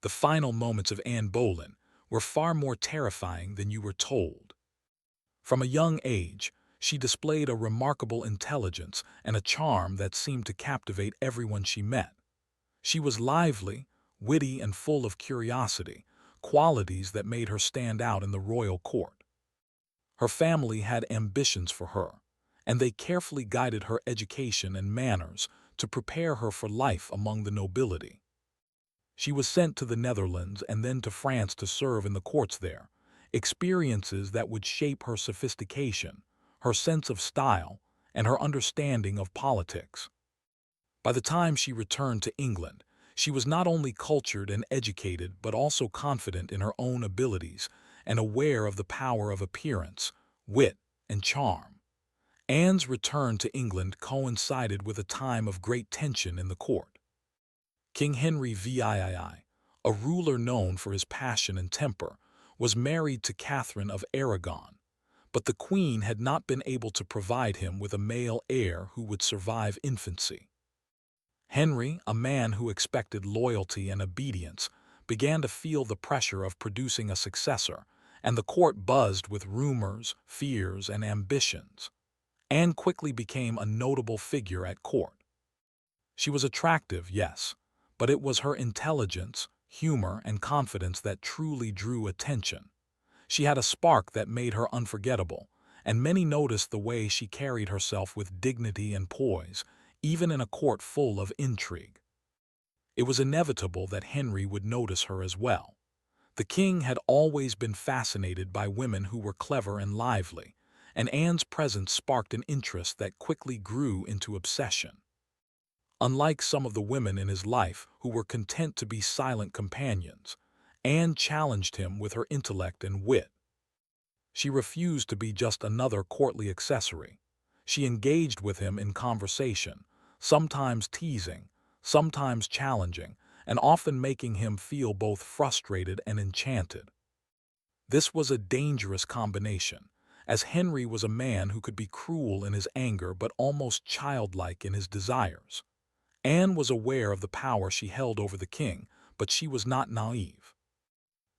The final moments of Anne Boleyn were far more terrifying than you were told. From a young age, she displayed a remarkable intelligence and a charm that seemed to captivate everyone she met. She was lively, witty, and full of curiosity, qualities that made her stand out in the royal court. Her family had ambitions for her, and they carefully guided her education and manners to prepare her for life among the nobility. She was sent to the Netherlands and then to France to serve in the courts there, experiences that would shape her sophistication, her sense of style, and her understanding of politics. By the time she returned to England, she was not only cultured and educated but also confident in her own abilities and aware of the power of appearance, wit, and charm. Anne's return to England coincided with a time of great tension in the court. King Henry VII, a ruler known for his passion and temper, was married to Catherine of Aragon, but the Queen had not been able to provide him with a male heir who would survive infancy. Henry, a man who expected loyalty and obedience, began to feel the pressure of producing a successor, and the court buzzed with rumors, fears, and ambitions. Anne quickly became a notable figure at court. She was attractive, yes, but it was her intelligence, humor, and confidence that truly drew attention. She had a spark that made her unforgettable, and many noticed the way she carried herself with dignity and poise, even in a court full of intrigue. It was inevitable that Henry would notice her as well. The king had always been fascinated by women who were clever and lively, and Anne's presence sparked an interest that quickly grew into obsession. Unlike some of the women in his life who were content to be silent companions, Anne challenged him with her intellect and wit. She refused to be just another courtly accessory. She engaged with him in conversation, sometimes teasing, sometimes challenging, and often making him feel both frustrated and enchanted. This was a dangerous combination, as Henry was a man who could be cruel in his anger but almost childlike in his desires. Anne was aware of the power she held over the king, but she was not naive.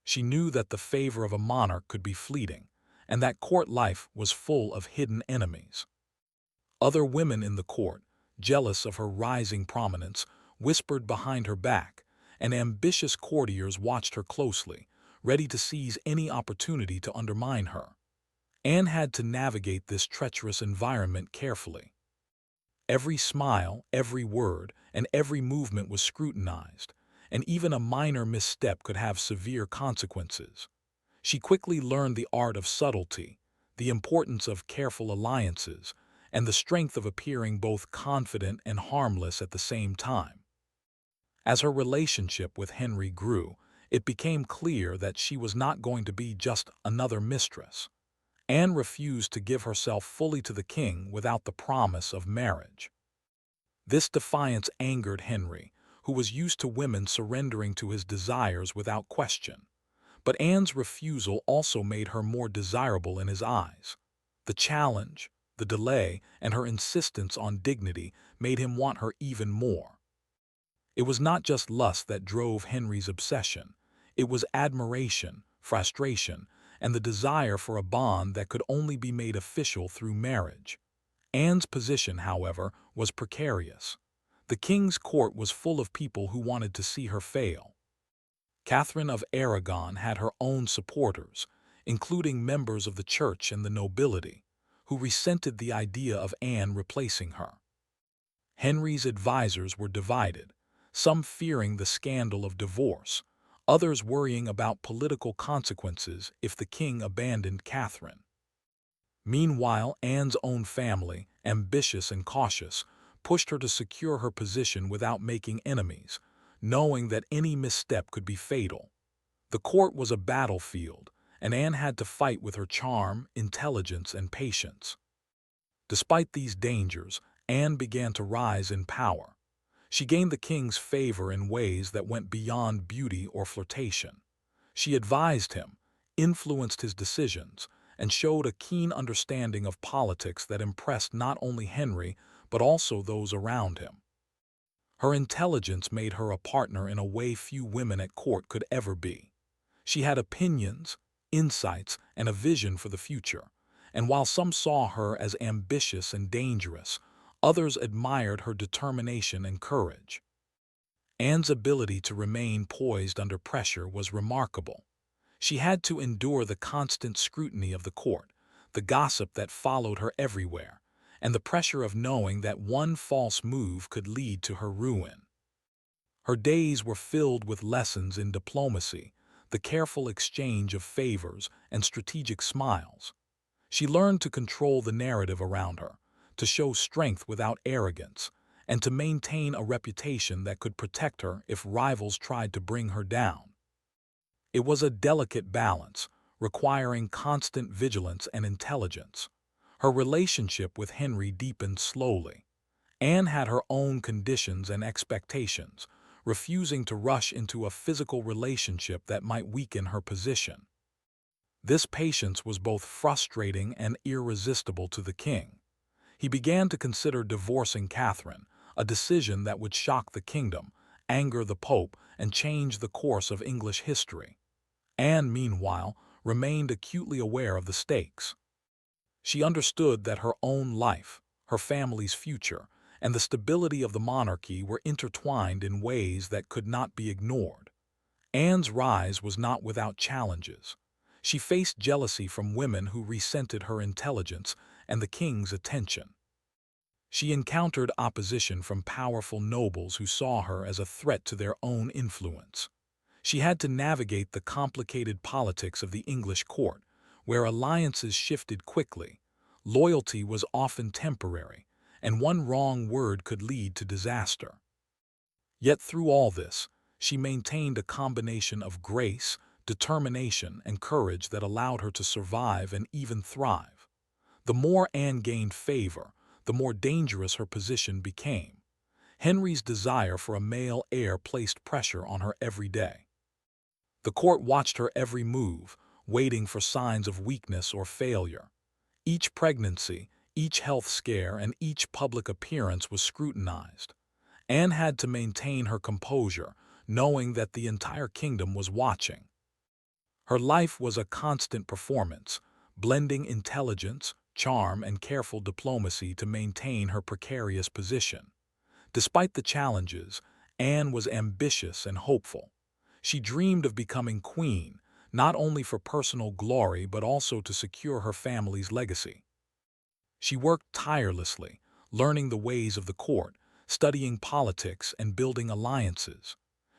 She knew that the favor of a monarch could be fleeting, and that court life was full of hidden enemies. Other women in the court, jealous of her rising prominence, whispered behind her back, and ambitious courtiers watched her closely, ready to seize any opportunity to undermine her. Anne had to navigate this treacherous environment carefully. Every smile, every word, and every movement was scrutinized, and even a minor misstep could have severe consequences. She quickly learned the art of subtlety, the importance of careful alliances, and the strength of appearing both confident and harmless at the same time. As her relationship with Henry grew, it became clear that she was not going to be just another mistress. Anne refused to give herself fully to the king without the promise of marriage. This defiance angered Henry, who was used to women surrendering to his desires without question. But Anne's refusal also made her more desirable in his eyes. The challenge, the delay, and her insistence on dignity made him want her even more. It was not just lust that drove Henry's obsession. It was admiration, frustration, and the desire for a bond that could only be made official through marriage. Anne's position, however, was precarious. The king's court was full of people who wanted to see her fail. Catherine of Aragon had her own supporters, including members of the church and the nobility, who resented the idea of Anne replacing her. Henry's advisors were divided, some fearing the scandal of divorce, others worrying about political consequences if the king abandoned Catherine. Meanwhile, Anne's own family, ambitious and cautious, pushed her to secure her position without making enemies, knowing that any misstep could be fatal. The court was a battlefield, and Anne had to fight with her charm, intelligence, and patience. Despite these dangers, Anne began to rise in power. She gained the king's favor in ways that went beyond beauty or flirtation. She advised him, influenced his decisions, and showed a keen understanding of politics that impressed not only Henry but also those around him. Her intelligence made her a partner in a way few women at court could ever be. She had opinions, insights, and a vision for the future, and while some saw her as ambitious and dangerous, others admired her determination and courage. Anne's ability to remain poised under pressure was remarkable. She had to endure the constant scrutiny of the court, the gossip that followed her everywhere, and the pressure of knowing that one false move could lead to her ruin. Her days were filled with lessons in diplomacy, the careful exchange of favors and strategic smiles. She learned to control the narrative around her, to show strength without arrogance, and to maintain a reputation that could protect her if rivals tried to bring her down. It was a delicate balance, requiring constant vigilance and intelligence. Her relationship with Henry deepened slowly. Anne had her own conditions and expectations, refusing to rush into a physical relationship that might weaken her position. This patience was both frustrating and irresistible to the king. He began to consider divorcing Catherine, a decision that would shock the kingdom, anger the Pope, and change the course of English history. Anne, meanwhile, remained acutely aware of the stakes. She understood that her own life, her family's future, and the stability of the monarchy were intertwined in ways that could not be ignored. Anne's rise was not without challenges. She faced jealousy from women who resented her intelligence and the king's attention. She encountered opposition from powerful nobles who saw her as a threat to their own influence. She had to navigate the complicated politics of the English court, where alliances shifted quickly, loyalty was often temporary, and one wrong word could lead to disaster. Yet through all this, she maintained a combination of grace, determination, and courage that allowed her to survive and even thrive. The more Anne gained favor, the more dangerous her position became. Henry's desire for a male heir placed pressure on her every day. The court watched her every move, waiting for signs of weakness or failure. Each pregnancy, each health scare, and each public appearance was scrutinized. Anne had to maintain her composure, knowing that the entire kingdom was watching. Her life was a constant performance, blending intelligence, charm, and careful diplomacy to maintain her precarious position. Despite the challenges, Anne was ambitious and hopeful. She dreamed of becoming queen, not only for personal glory but also to secure her family's legacy. She worked tirelessly, learning the ways of the court, studying politics, and building alliances.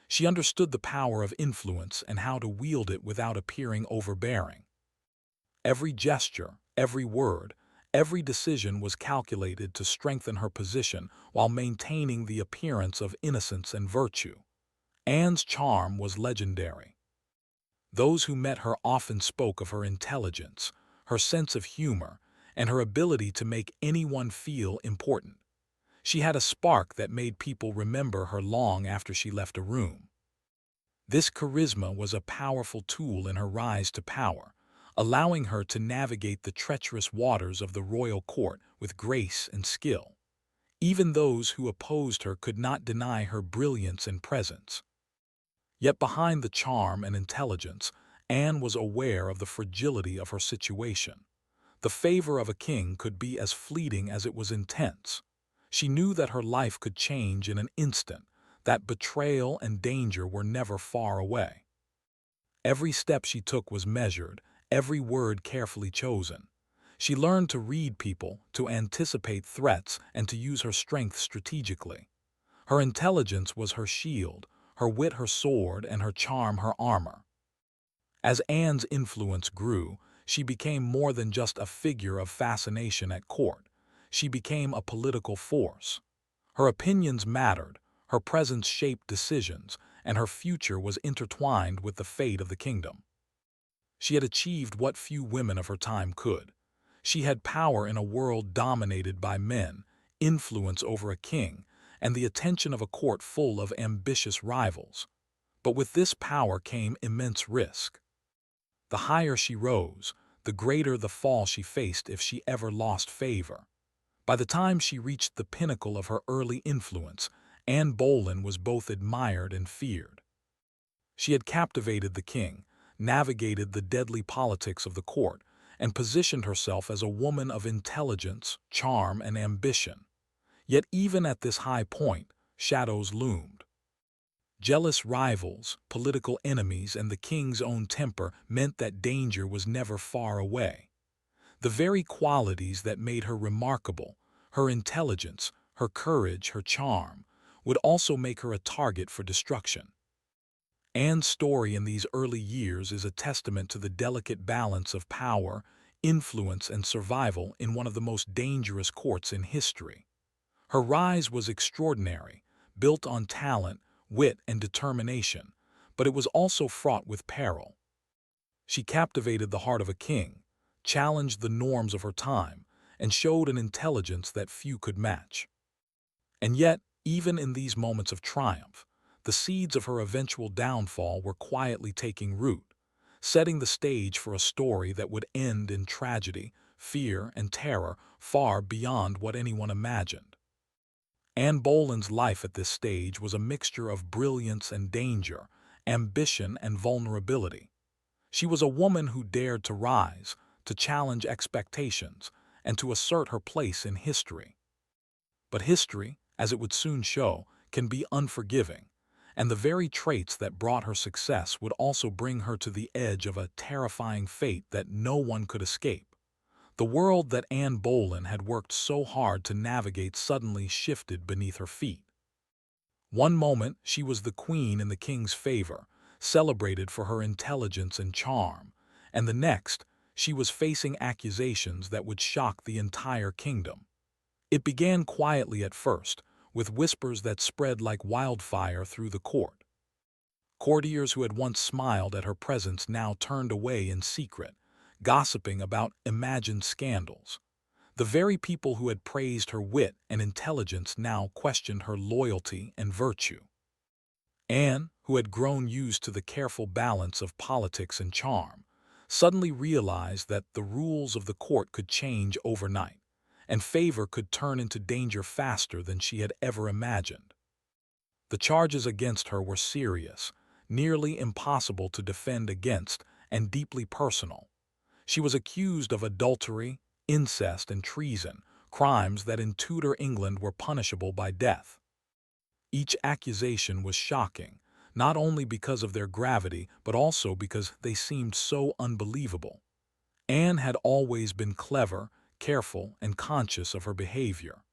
She understood the power of influence and how to wield it without appearing overbearing. Every gesture, every word, every decision was calculated to strengthen her position while maintaining the appearance of innocence and virtue. Anne's charm was legendary. Those who met her often spoke of her intelligence, her sense of humor, and her ability to make anyone feel important. She had a spark that made people remember her long after she left a room. This charisma was a powerful tool in her rise to power, allowing her to navigate the treacherous waters of the royal court with grace and skill. Even those who opposed her could not deny her brilliance and presence. Yet behind the charm and intelligence, Anne was aware of the fragility of her situation. The favor of a king could be as fleeting as it was intense. She knew that her life could change in an instant, that betrayal and danger were never far away. Every step she took was measured, every word carefully chosen. She learned to read people, to anticipate threats, and to use her strength strategically. Her intelligence was her shield, her wit her sword, and her charm her armor. As Anne's influence grew, she became more than just a figure of fascination at court. She became a political force. Her opinions mattered, her presence shaped decisions, and her future was intertwined with the fate of the kingdom. She had achieved what few women of her time could. She had power in a world dominated by men, influence over a king, and the attention of a court full of ambitious rivals. But with this power came immense risk. The higher she rose, the greater the fall she faced if she ever lost favor. By the time she reached the pinnacle of her early influence, Anne Boleyn was both admired and feared. She had captivated the king, navigated the deadly politics of the court, and positioned herself as a woman of intelligence, charm, and ambition. Yet even at this high point, shadows loomed. Jealous rivals, political enemies, and the king's own temper meant that danger was never far away. The very qualities that made her remarkable, her intelligence, her courage, her charm, would also make her a target for destruction. Anne's story in these early years is a testament to the delicate balance of power, influence, and survival in one of the most dangerous courts in history. Her rise was extraordinary, built on talent, wit, and determination, but it was also fraught with peril. She captivated the heart of a king, challenged the norms of her time, and showed an intelligence that few could match. And yet, even in these moments of triumph, the seeds of her eventual downfall were quietly taking root, setting the stage for a story that would end in tragedy, fear, and terror far beyond what anyone imagined. Anne Boleyn's life at this stage was a mixture of brilliance and danger, ambition and vulnerability. She was a woman who dared to rise, to challenge expectations, and to assert her place in history. But history, as it would soon show, can be unforgiving, and the very traits that brought her success would also bring her to the edge of a terrifying fate that no one could escape. The world that Anne Boleyn had worked so hard to navigate suddenly shifted beneath her feet. One moment she was the queen in the king's favor, celebrated for her intelligence and charm, and the next she was facing accusations that would shock the entire kingdom. It began quietly at first, with whispers that spread like wildfire through the court. Courtiers who had once smiled at her presence now turned away in secret, gossiping about imagined scandals. The very people who had praised her wit and intelligence now questioned her loyalty and virtue. Anne, who had grown used to the careful balance of politics and charm, suddenly realized that the rules of the court could change overnight, and favor could turn into danger faster than she had ever imagined. The charges against her were serious, nearly impossible to defend against, and deeply personal. She was accused of adultery, incest, and treason, crimes that in Tudor England were punishable by death. Each accusation was shocking, not only because of their gravity, but also because they seemed so unbelievable. Anne had always been clever, careful, and conscious of her behavior.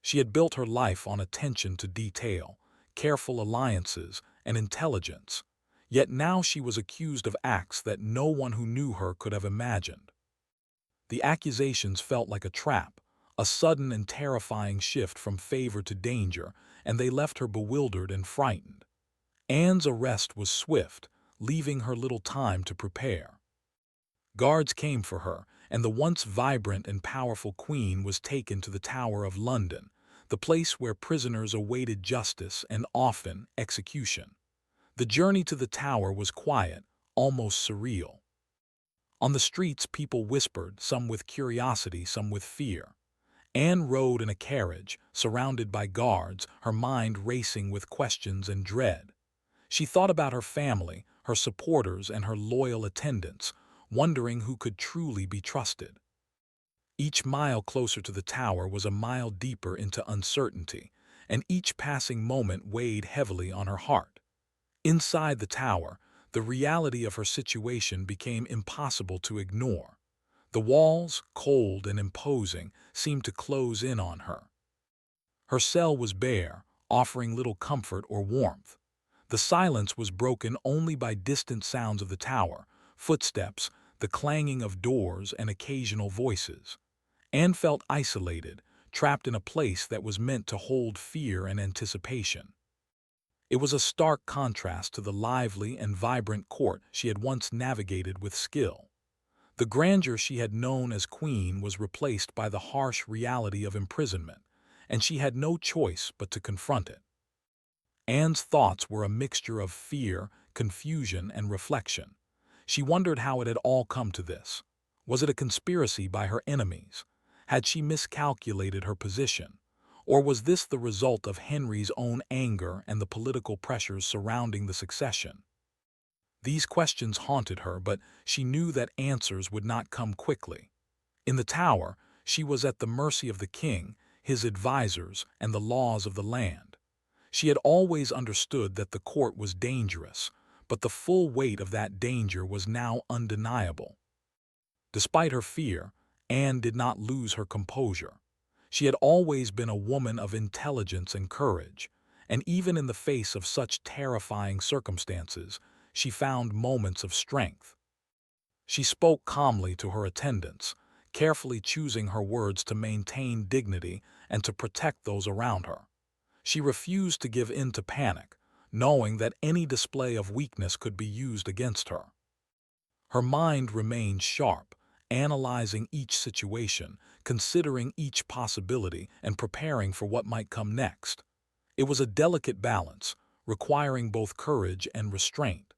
She had built her life on attention to detail, careful alliances, and intelligence, yet now she was accused of acts that no one who knew her could have imagined. The accusations felt like a trap, a sudden and terrifying shift from favor to danger, and they left her bewildered and frightened. Anne's arrest was swift, leaving her little time to prepare. Guards came for her, and the once vibrant and powerful queen was taken to the Tower of London, the place where prisoners awaited justice and often execution. The journey to the tower was quiet, almost surreal. On the streets people whispered, some with curiosity, some with fear. Anne rode in a carriage, surrounded by guards, her mind racing with questions and dread. She thought about her family, her supporters, and her loyal attendants, wondering who could truly be trusted. Each mile closer to the tower was a mile deeper into uncertainty, and each passing moment weighed heavily on her heart. Inside the tower, the reality of her situation became impossible to ignore. The walls, cold and imposing, seemed to close in on her. Her cell was bare, offering little comfort or warmth. The silence was broken only by distant sounds of the tower, footsteps, the clanging of doors, and occasional voices. Anne felt isolated, trapped in a place that was meant to hold fear and anticipation. It was a stark contrast to the lively and vibrant court she had once navigated with skill. The grandeur she had known as queen was replaced by the harsh reality of imprisonment, and she had no choice but to confront it. Anne's thoughts were a mixture of fear, confusion, and reflection. She wondered how it had all come to this. Was it a conspiracy by her enemies? Had she miscalculated her position? Or was this the result of Henry's own anger and the political pressures surrounding the succession? These questions haunted her, but she knew that answers would not come quickly. In the Tower, she was at the mercy of the king, his advisors, and the laws of the land. She had always understood that the court was dangerous, but the full weight of that danger was now undeniable. Despite her fear, Anne did not lose her composure. She had always been a woman of intelligence and courage, and even in the face of such terrifying circumstances, she found moments of strength. She spoke calmly to her attendants, carefully choosing her words to maintain dignity and to protect those around her. She refused to give in to panic, knowing that any display of weakness could be used against her. Her mind remained sharp, analyzing each situation, considering each possibility, and preparing for what might come next. It was a delicate balance, requiring both courage and restraint.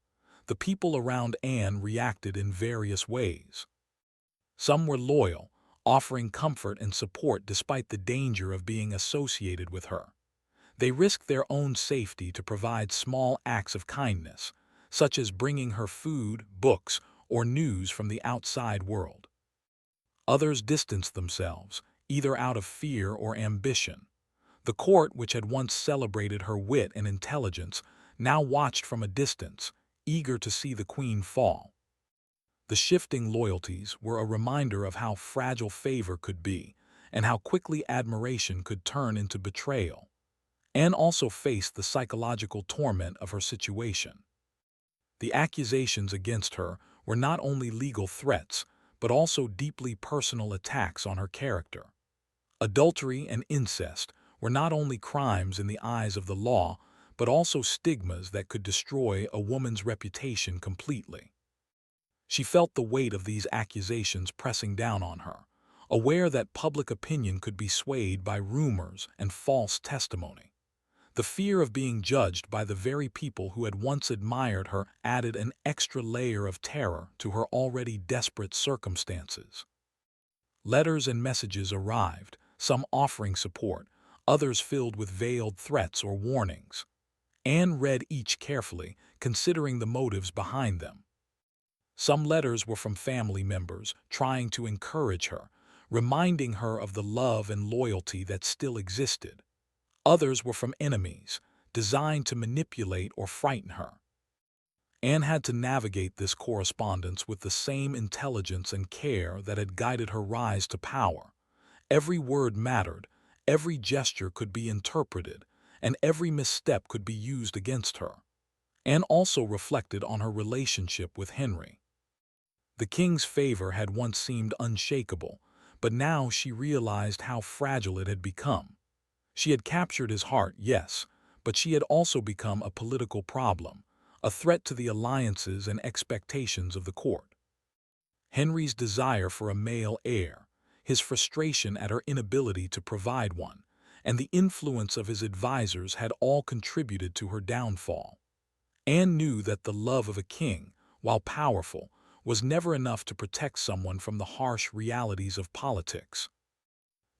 The people around Anne reacted in various ways. Some were loyal, offering comfort and support despite the danger of being associated with her. They risked their own safety to provide small acts of kindness, such as bringing her food, books, or news from the outside world. Others distanced themselves, either out of fear or ambition. The court, which had once celebrated her wit and intelligence, now watched from a distance, eager to see the queen fall. The shifting loyalties were a reminder of how fragile favor could be, and how quickly admiration could turn into betrayal. Anne also faced the psychological torment of her situation. The accusations against her were not only legal threats, but also deeply personal attacks on her character. Adultery and incest were not only crimes in the eyes of the law, but also stigmas that could destroy a woman's reputation completely. She felt the weight of these accusations pressing down on her, aware that public opinion could be swayed by rumors and false testimony. The fear of being judged by the very people who had once admired her added an extra layer of terror to her already desperate circumstances. Letters and messages arrived, some offering support, others filled with veiled threats or warnings. Anne read each carefully, considering the motives behind them. Some letters were from family members, trying to encourage her, reminding her of the love and loyalty that still existed. Others were from enemies, designed to manipulate or frighten her. Anne had to navigate this correspondence with the same intelligence and care that had guided her rise to power. Every word mattered, every gesture could be interpreted, and every misstep could be used against her. Anne also reflected on her relationship with Henry. The king's favor had once seemed unshakable, but now she realized how fragile it had become. She had captured his heart, yes, but she had also become a political problem, a threat to the alliances and expectations of the court. Henry's desire for a male heir, his frustration at her inability to provide one, and the influence of his advisors had all contributed to her downfall. Anne knew that the love of a king, while powerful, was never enough to protect someone from the harsh realities of politics.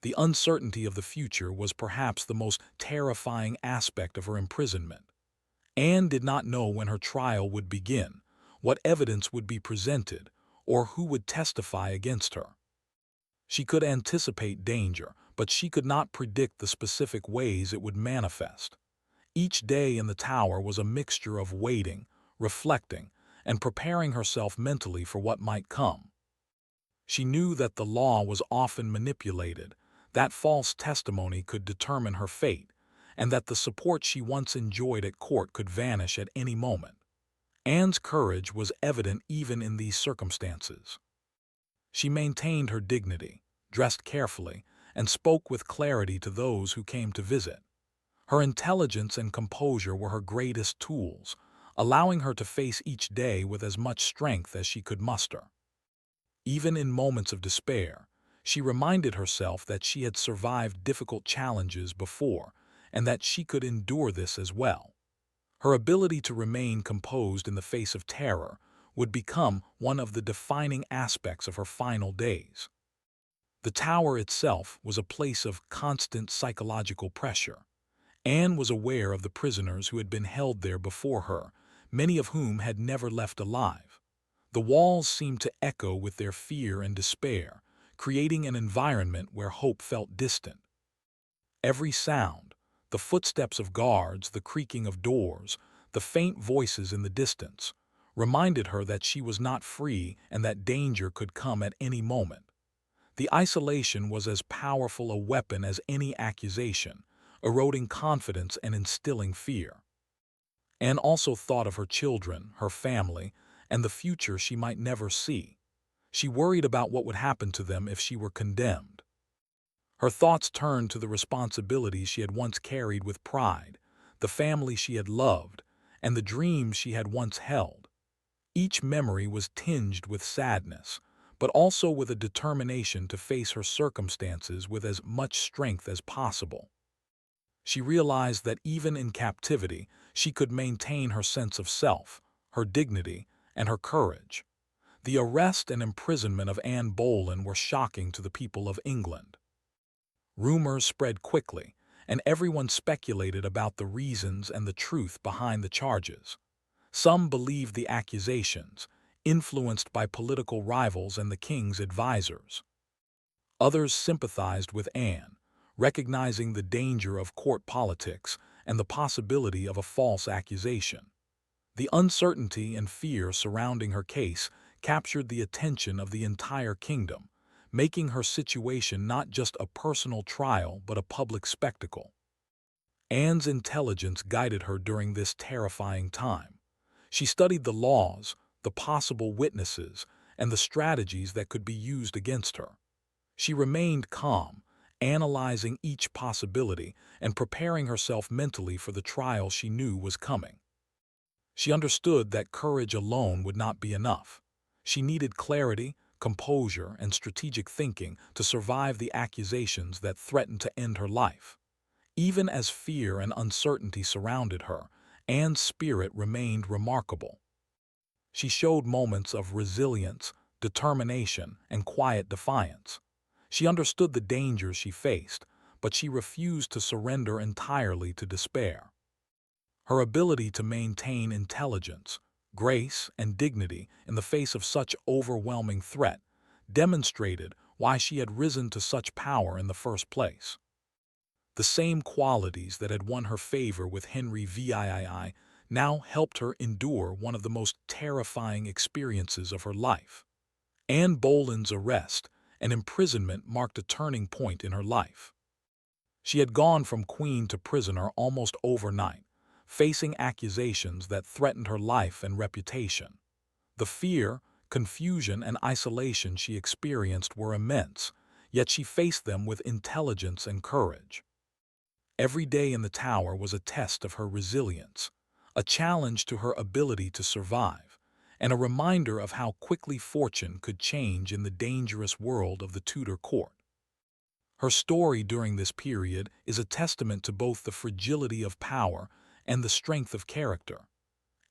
The uncertainty of the future was perhaps the most terrifying aspect of her imprisonment. Anne did not know when her trial would begin, what evidence would be presented, or who would testify against her. She could anticipate danger, but she could not predict the specific ways it would manifest. Each day in the Tower was a mixture of waiting, reflecting, and preparing herself mentally for what might come. She knew that the law was often manipulated, that false testimony could determine her fate, and that the support she once enjoyed at court could vanish at any moment. Anne's courage was evident even in these circumstances. She maintained her dignity, dressed carefully, and spoke with clarity to those who came to visit. Her intelligence and composure were her greatest tools, allowing her to face each day with as much strength as she could muster. Even in moments of despair, she reminded herself that she had survived difficult challenges before and that she could endure this as well. Her ability to remain composed in the face of terror would become one of the defining aspects of her final days. The tower itself was a place of constant psychological pressure. Anne was aware of the prisoners who had been held there before her, many of whom had never left alive. The walls seemed to echo with their fear and despair, creating an environment where hope felt distant. Every sound, the footsteps of guards, the creaking of doors, the faint voices in the distance, reminded her that she was not free and that danger could come at any moment. The isolation was as powerful a weapon as any accusation, eroding confidence and instilling fear. Anne also thought of her children, her family, and the future she might never see. She worried about what would happen to them if she were condemned. Her thoughts turned to the responsibilities she had once carried with pride, the family she had loved, and the dreams she had once held. Each memory was tinged with sadness, but also with a determination to face her circumstances with as much strength as possible. She realized that even in captivity, she could maintain her sense of self, her dignity, and her courage. The arrest and imprisonment of Anne Boleyn were shocking to the people of England. Rumors spread quickly, and everyone speculated about the reasons and the truth behind the charges. Some believed the accusations, influenced by political rivals and the king's advisors. Others sympathized with Anne, recognizing the danger of court politics and the possibility of a false accusation. The uncertainty and fear surrounding her case captured the attention of the entire kingdom, making her situation not just a personal trial but a public spectacle. Anne's intelligence guided her during this terrifying time. She studied the laws, the possible witnesses, and the strategies that could be used against her. She remained calm, analyzing each possibility and preparing herself mentally for the trial she knew was coming. She understood that courage alone would not be enough. She needed clarity, composure, and strategic thinking to survive the accusations that threatened to end her life. Even as fear and uncertainty surrounded her, Anne's spirit remained remarkable. She showed moments of resilience, determination, and quiet defiance. She understood the dangers she faced, but she refused to surrender entirely to despair. Her ability to maintain intelligence, grace, and dignity in the face of such overwhelming threat demonstrated why she had risen to such power in the first place. The same qualities that had won her favor with Henry VIII now helped her endure one of the most terrifying experiences of her life. Anne Boleyn's arrest and imprisonment marked a turning point in her life. She had gone from queen to prisoner almost overnight, facing accusations that threatened her life and reputation. The fear, confusion, and isolation she experienced were immense, yet she faced them with intelligence and courage. Every day in the tower was a test of her resilience, a challenge to her ability to survive, and a reminder of how quickly fortune could change in the dangerous world of the Tudor court. Her story during this period is a testament to both the fragility of power and the strength of character.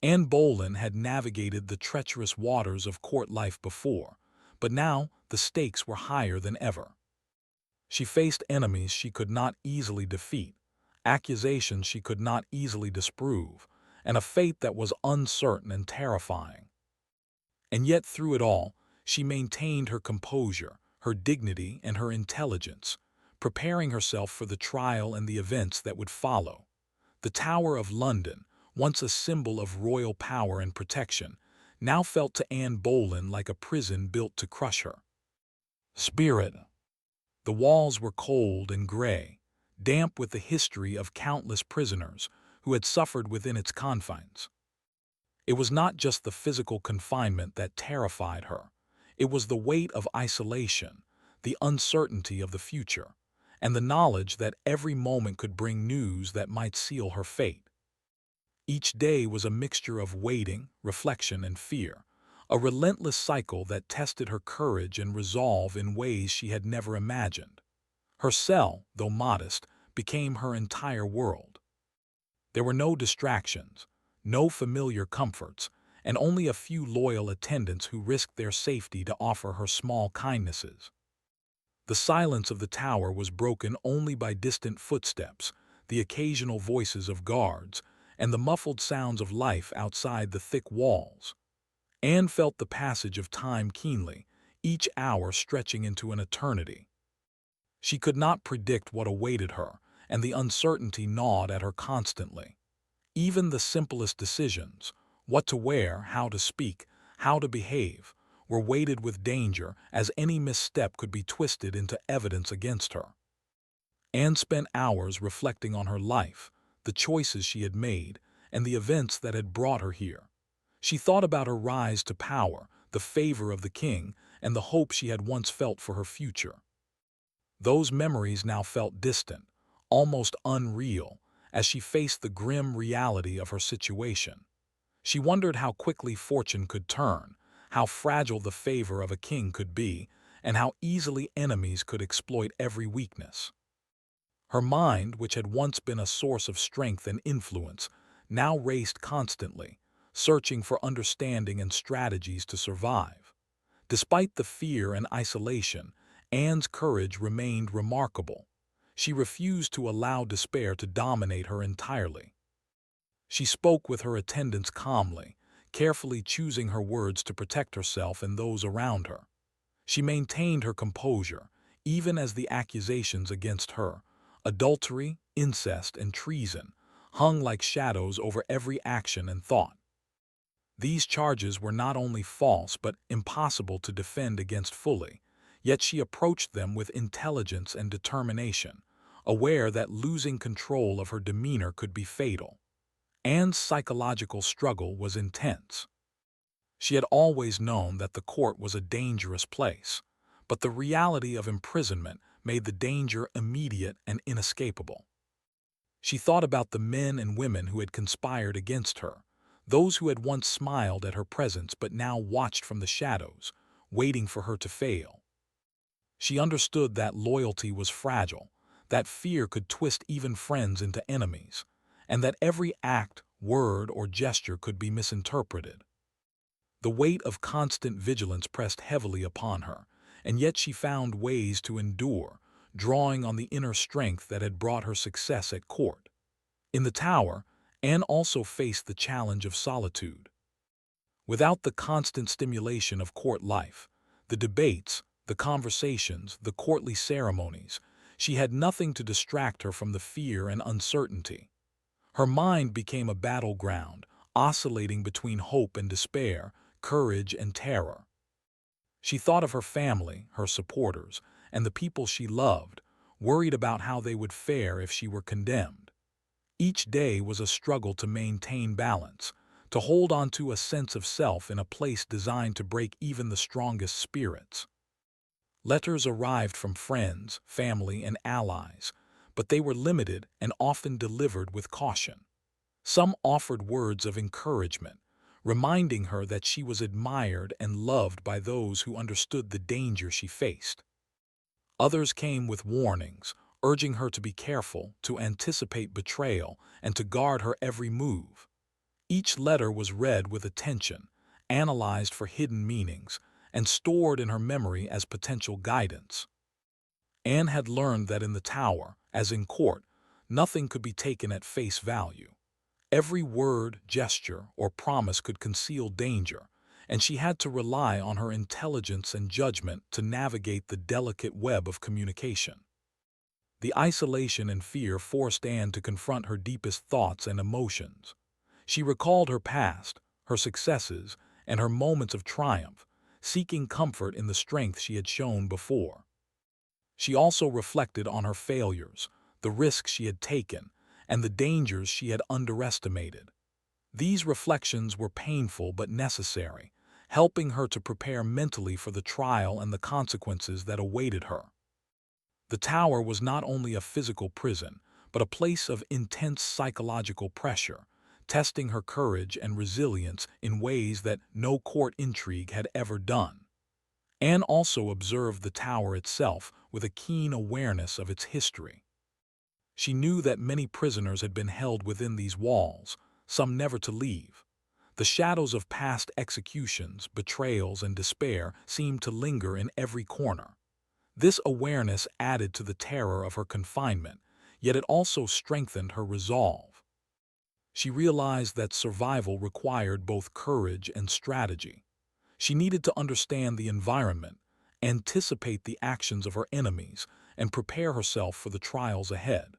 Anne Boleyn had navigated the treacherous waters of court life before, but now the stakes were higher than ever. She faced enemies she could not easily defeat, accusations she could not easily disprove, and a fate that was uncertain and terrifying. And yet through it all, she maintained her composure, her dignity, and her intelligence, preparing herself for the trial and the events that would follow. The Tower of London, once a symbol of royal power and protection, now felt to Anne Boleyn like a prison built to crush her. Spirit. The walls were cold and gray, damp with the history of countless prisoners who had suffered within its confines. It was not just the physical confinement that terrified her. It was the weight of isolation, the uncertainty of the future, and the knowledge that every moment could bring news that might seal her fate. Each day was a mixture of waiting, reflection, and fear, a relentless cycle that tested her courage and resolve in ways she had never imagined. Her cell, though modest, became her entire world. There were no distractions, no familiar comforts, and only a few loyal attendants who risked their safety to offer her small kindnesses. The silence of the tower was broken only by distant footsteps, the occasional voices of guards, and the muffled sounds of life outside the thick walls. Anne felt the passage of time keenly, each hour stretching into an eternity. She could not predict what awaited her, and the uncertainty gnawed at her constantly. Even the simplest decisions, what to wear, how to speak, how to behave, were weighted with danger, as any misstep could be twisted into evidence against her. Anne spent hours reflecting on her life, the choices she had made, and the events that had brought her here. She thought about her rise to power, the favor of the king, and the hope she had once felt for her future. Those memories now felt distant, almost unreal, as she faced the grim reality of her situation. She wondered how quickly fortune could turn, how fragile the favor of a king could be, and how easily enemies could exploit every weakness. Her mind, which had once been a source of strength and influence, now raced constantly, searching for understanding and strategies to survive. Despite the fear and isolation, Anne's courage remained remarkable. She refused to allow despair to dominate her entirely. She spoke with her attendants calmly, carefully choosing her words to protect herself and those around her. She maintained her composure, even as the accusations against her, adultery, incest, and treason, hung like shadows over every action and thought. These charges were not only false but impossible to defend against fully, yet she approached them with intelligence and determination, aware that losing control of her demeanor could be fatal. Anne's psychological struggle was intense. She had always known that the court was a dangerous place, but the reality of imprisonment made the danger immediate and inescapable. She thought about the men and women who had conspired against her, those who had once smiled at her presence but now watched from the shadows, waiting for her to fail. She understood that loyalty was fragile, that fear could twist even friends into enemies, and that every act, word, or gesture could be misinterpreted. The weight of constant vigilance pressed heavily upon her, and yet she found ways to endure, drawing on the inner strength that had brought her success at court. In the tower, Anne also faced the challenge of solitude. Without the constant stimulation of court life, the debates, the conversations, the courtly ceremonies, she had nothing to distract her from the fear and uncertainty. Her mind became a battleground, oscillating between hope and despair, courage and terror. She thought of her family, her supporters, and the people she loved, worried about how they would fare if she were condemned. Each day was a struggle to maintain balance, to hold on to a sense of self in a place designed to break even the strongest spirits. Letters arrived from friends, family, and allies, but they were limited and often delivered with caution. Some offered words of encouragement, reminding her that she was admired and loved by those who understood the danger she faced. Others came with warnings, urging her to be careful, to anticipate betrayal, and to guard her every move. Each letter was read with attention, analyzed for hidden meanings, and stored in her memory as potential guidance. Anne had learned that in the tower, as in court, nothing could be taken at face value. Every word, gesture, or promise could conceal danger, and she had to rely on her intelligence and judgment to navigate the delicate web of communication. The isolation and fear forced Anne to confront her deepest thoughts and emotions. She recalled her past, her successes, and her moments of triumph, seeking comfort in the strength she had shown before. She also reflected on her failures, the risks she had taken, and the dangers she had underestimated. These reflections were painful but necessary, helping her to prepare mentally for the trial and the consequences that awaited her. The tower was not only a physical prison, but a place of intense psychological pressure, testing her courage and resilience in ways that no court intrigue had ever done. Anne also observed the tower itself with a keen awareness of its history. She knew that many prisoners had been held within these walls, some never to leave. The shadows of past executions, betrayals, and despair seemed to linger in every corner. This awareness added to the terror of her confinement, yet it also strengthened her resolve. She realized that survival required both courage and strategy. She needed to understand the environment, anticipate the actions of her enemies, and prepare herself for the trials ahead.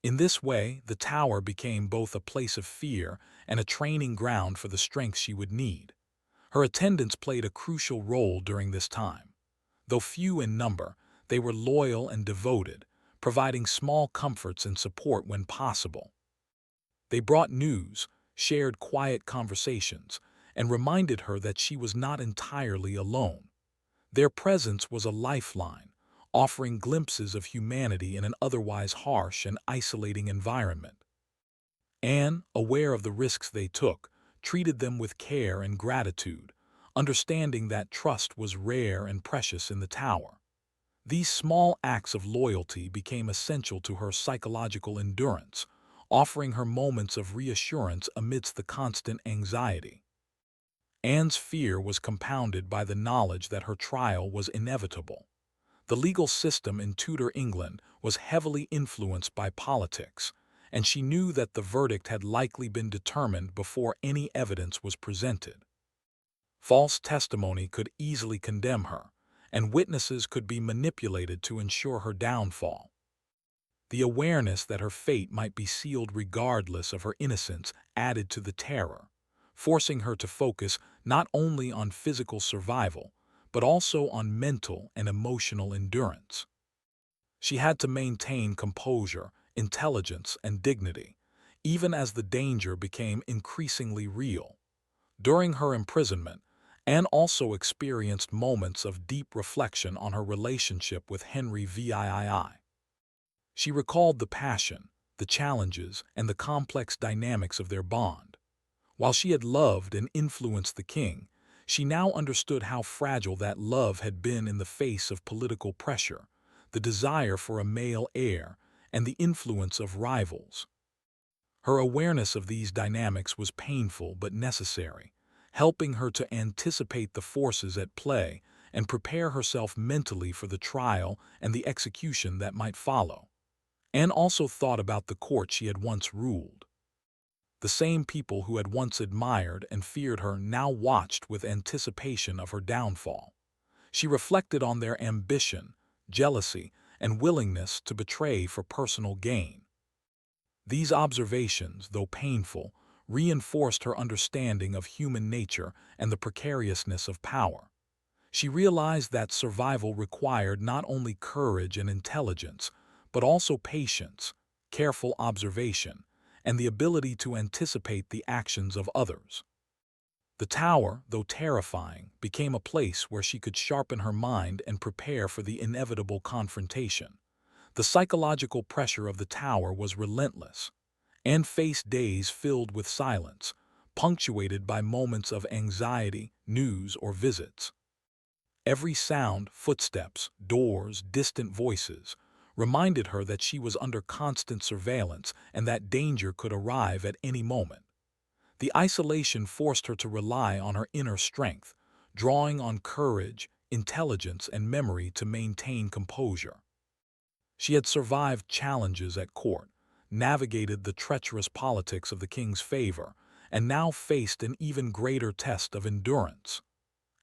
In this way, the tower became both a place of fear and a training ground for the strength she would need. Her attendants played a crucial role during this time. Though few in number, they were loyal and devoted, providing small comforts and support when possible. They brought news, shared quiet conversations, and reminded her that she was not entirely alone. Their presence was a lifeline, offering glimpses of humanity in an otherwise harsh and isolating environment. Anne, aware of the risks they took, treated them with care and gratitude, understanding that trust was rare and precious in the tower. These small acts of loyalty became essential to her psychological endurance, offering her moments of reassurance amidst the constant anxiety. Anne's fear was compounded by the knowledge that her trial was inevitable. The legal system in Tudor England was heavily influenced by politics, and she knew that the verdict had likely been determined before any evidence was presented. False testimony could easily condemn her, and witnesses could be manipulated to ensure her downfall. The awareness that her fate might be sealed regardless of her innocence added to the terror, forcing her to focus not only on physical survival, but also on mental and emotional endurance. She had to maintain composure, intelligence, and dignity, even as the danger became increasingly real. During her imprisonment, Anne also experienced moments of deep reflection on her relationship with Henry VIII. She recalled the passion, the challenges, and the complex dynamics of their bond. While she had loved and influenced the king, she now understood how fragile that love had been in the face of political pressure, the desire for a male heir, and the influence of rivals. Her awareness of these dynamics was painful but necessary, helping her to anticipate the forces at play and prepare herself mentally for the trial and the execution that might follow. Anne also thought about the court she had once ruled. The same people who had once admired and feared her now watched with anticipation of her downfall. She reflected on their ambition, jealousy, and willingness to betray for personal gain. These observations, though painful, reinforced her understanding of human nature and the precariousness of power. She realized that survival required not only courage and intelligence, but also patience, careful observation, and the ability to anticipate the actions of others. The tower, though terrifying, became a place where she could sharpen her mind and prepare for the inevitable confrontation. The psychological pressure of the tower was relentless, and faced days filled with silence, punctuated by moments of anxiety, news, or visits. Every sound, footsteps, doors, distant voices, reminded her that she was under constant surveillance and that danger could arrive at any moment. The isolation forced her to rely on her inner strength, drawing on courage, intelligence, and memory to maintain composure. She had survived challenges at court, navigated the treacherous politics of the king's favor, and now faced an even greater test of endurance.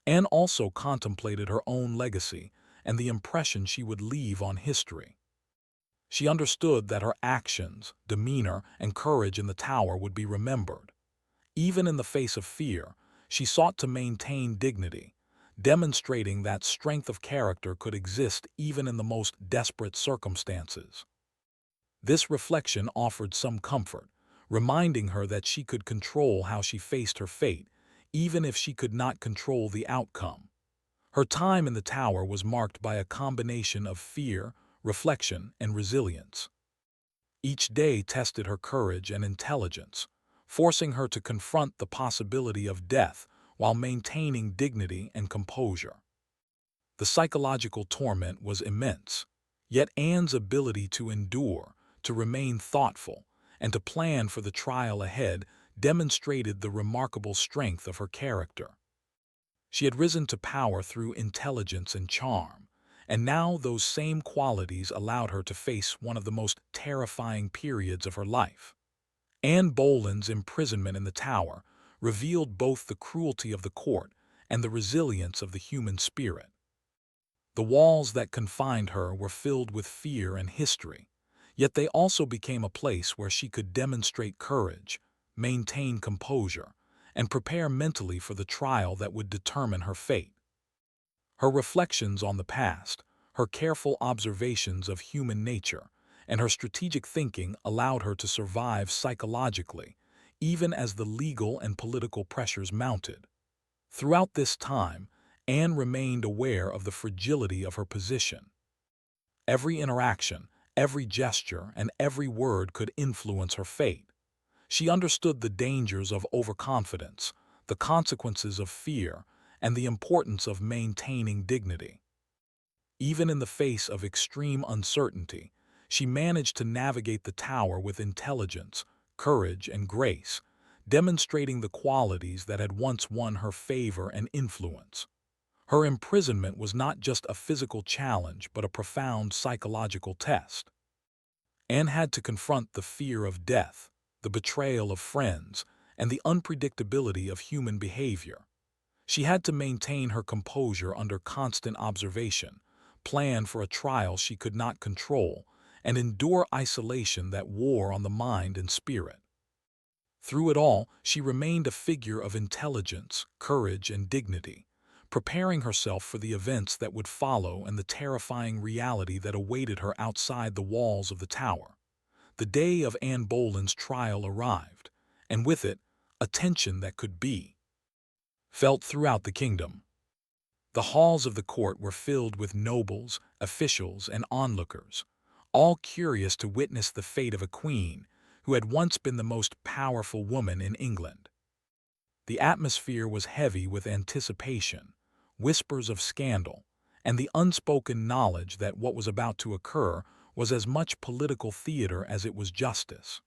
Anne also contemplated her own legacy and the impression she would leave on history. She understood that her actions, demeanor, and courage in the tower would be remembered. Even in the face of fear, she sought to maintain dignity, demonstrating that strength of character could exist even in the most desperate circumstances. This reflection offered some comfort, reminding her that she could control how she faced her fate, even if she could not control the outcome. Her time in the tower was marked by a combination of fear, reflection, and resilience. Each day tested her courage and intelligence, forcing her to confront the possibility of death while maintaining dignity and composure. The psychological torment was immense, yet Anne's ability to endure, to remain thoughtful, and to plan for the trial ahead demonstrated the remarkable strength of her character. She had risen to power through intelligence and charm, and now those same qualities allowed her to face one of the most terrifying periods of her life. Anne Boleyn's imprisonment in the Tower revealed both the cruelty of the court and the resilience of the human spirit. The walls that confined her were filled with fear and history, yet they also became a place where she could demonstrate courage, maintain composure, and prepare mentally for the trial that would determine her fate. Her reflections on the past, her careful observations of human nature, and her strategic thinking allowed her to survive psychologically, even as the legal and political pressures mounted. Throughout this time, Anne remained aware of the fragility of her position. Every interaction, every gesture, and every word could influence her fate. She understood the dangers of overconfidence, the consequences of fear, and the importance of maintaining dignity. Even in the face of extreme uncertainty, she managed to navigate the tower with intelligence, courage, and grace, demonstrating the qualities that had once won her favor and influence. Her imprisonment was not just a physical challenge but a profound psychological test. Anne had to confront the fear of death, the betrayal of friends, and the unpredictability of human behavior. She had to maintain her composure under constant observation, plan for a trial she could not control, and endure isolation that wore on the mind and spirit. Through it all, she remained a figure of intelligence, courage, and dignity, preparing herself for the events that would follow and the terrifying reality that awaited her outside the walls of the tower. The day of Anne Boleyn's trial arrived, and with it, a tension that could be felt throughout the kingdom. The halls of the court were filled with nobles, officials, and onlookers, all curious to witness the fate of a queen who had once been the most powerful woman in England. The atmosphere was heavy with anticipation, whispers of scandal, and the unspoken knowledge that what was about to occur was as much political theater as it was justice.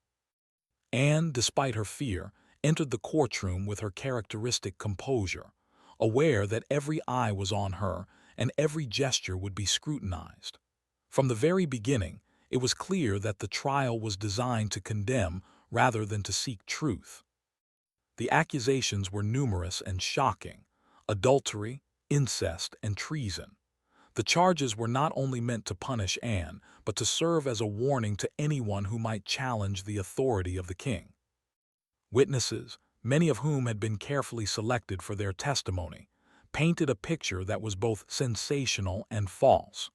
Anne, despite her fear, entered the courtroom with her characteristic composure, aware that every eye was on her and every gesture would be scrutinized. From the very beginning, it was clear that the trial was designed to condemn rather than to seek truth. The accusations were numerous and shocking: adultery, incest, and treason. The charges were not only meant to punish Anne, but to serve as a warning to anyone who might challenge the authority of the king. Witnesses, many of whom had been carefully selected for their testimony, painted a picture that was both sensational and false.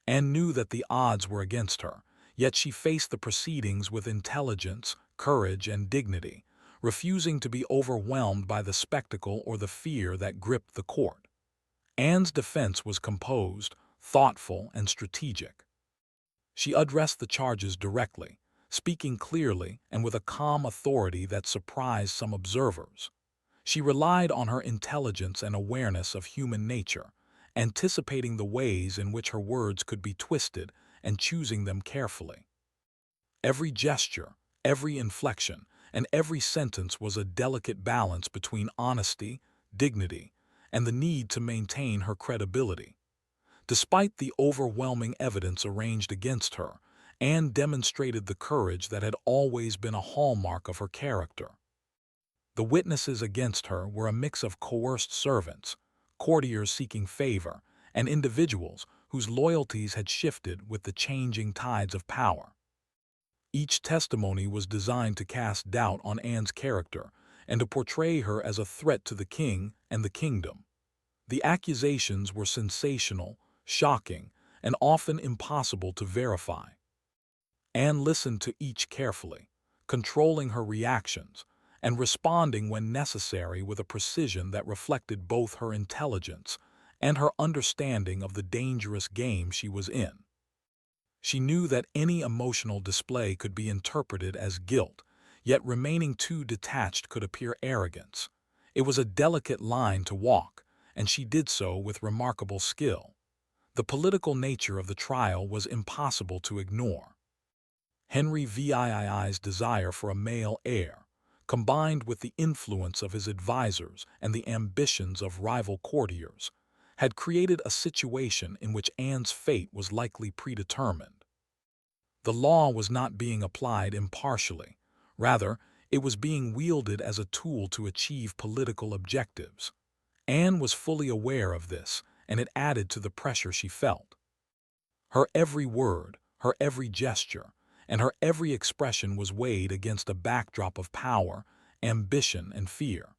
Anne knew that the odds were against her, yet she faced the proceedings with intelligence, courage, and dignity, refusing to be overwhelmed by the spectacle or the fear that gripped the court. Anne's defense was composed, thoughtful, and strategic. She addressed the charges directly, speaking clearly and with a calm authority that surprised some observers. She relied on her intelligence and awareness of human nature, anticipating the ways in which her words could be twisted and choosing them carefully. Every gesture, every inflection, and every sentence was a delicate balance between honesty, dignity, and the need to maintain her credibility. Despite the overwhelming evidence arranged against her, Anne demonstrated the courage that had always been a hallmark of her character. The witnesses against her were a mix of coerced servants, courtiers seeking favor, and individuals whose loyalties had shifted with the changing tides of power. Each testimony was designed to cast doubt on Anne's character and to portray her as a threat to the king and the kingdom. The accusations were sensational, shocking, and often impossible to verify. Anne listened to each carefully, controlling her reactions and responding when necessary with a precision that reflected both her intelligence and her understanding of the dangerous game she was in. She knew that any emotional display could be interpreted as guilt, yet remaining too detached could appear arrogance. It was a delicate line to walk, and she did so with remarkable skill. The political nature of the trial was impossible to ignore. Henry VII's desire for a male heir, combined with the influence of his advisors and the ambitions of rival courtiers, had created a situation in which Anne's fate was likely predetermined. The law was not being applied impartially. Rather, it was being wielded as a tool to achieve political objectives. Anne was fully aware of this, and it added to the pressure she felt. Her every word, her every gesture, and her every expression was weighed against a backdrop of power, ambition, and fear.